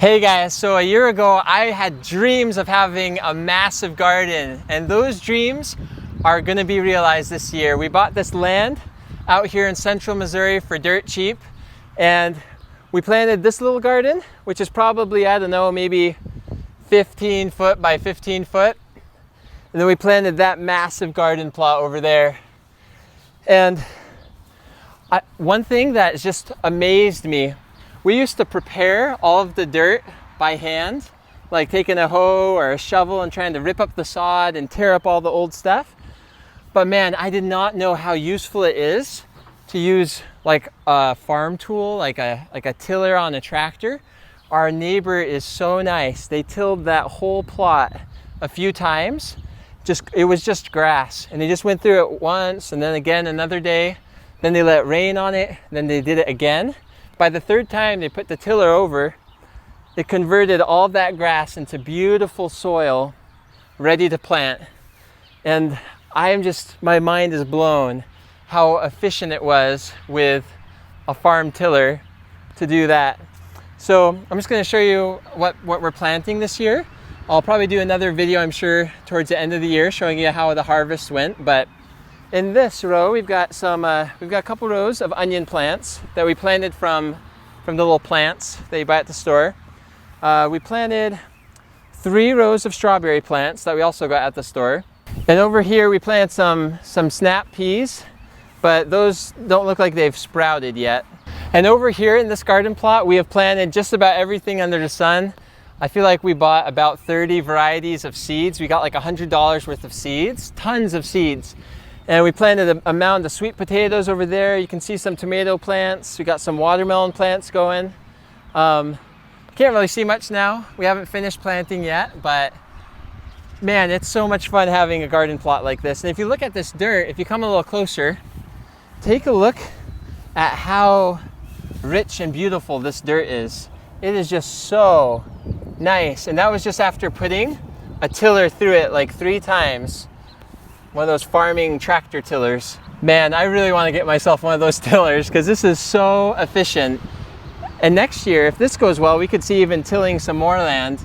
Hey guys, so a year ago I had dreams of having a massive garden, and those dreams are going to be realized this year. We bought this land out here in central Missouri for dirt cheap, and we planted this little garden, which is probably, I don't know, maybe 15 foot by 15 foot. And then we planted that massive garden plot over there. And one thing that just amazed me, we used to prepare all of the dirt by hand, like taking a hoe or a shovel and trying to rip up the sod and tear up all the old stuff. But man, I did not know how useful it is to use like a farm tool, like a tiller on a tractor. Our neighbor is so nice. They tilled that whole plot a few times. It was just grass, and they just went through it once and then again another day. Then they let rain on it, and then they did it again. By the third time they put the tiller over, it converted all that grass into beautiful soil ready to plant. And my mind is blown how efficient it was with a farm tiller to do that. So I'm just going to show you what we're planting this year. I'll probably do another video, I'm sure, towards the end of the year showing you how the harvest went. But in this row, we've got a couple rows of onion plants that we planted from the little plants that you buy at the store. We planted 3 rows of strawberry plants that we also got at the store. And over here we planted some snap peas, but those don't look like they've sprouted yet. And over here in this garden plot, we have planted just about everything under the sun. I feel like we bought about 30 varieties of seeds. We got like $100 worth of seeds, tons of seeds. And we planted a mound of sweet potatoes over there. You can see some tomato plants. We got some watermelon plants going. Can't really see much now. We haven't finished planting yet, but man, it's so much fun having a garden plot like this. And if you look at this dirt, if you come a little closer, take a look at how rich and beautiful this dirt is. It is just so nice. And that was just after putting a tiller through it like 3 times. One of those farming tractor tillers. Man, I really want to get myself one of those tillers because this is so efficient. And next year, if this goes well, we could see even tilling some more land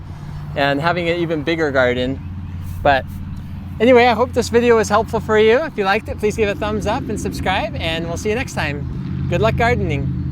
and having an even bigger garden. But anyway, I hope this video was helpful for you. If you liked it, please give it a thumbs up and subscribe, and we'll see you next time. Good luck gardening.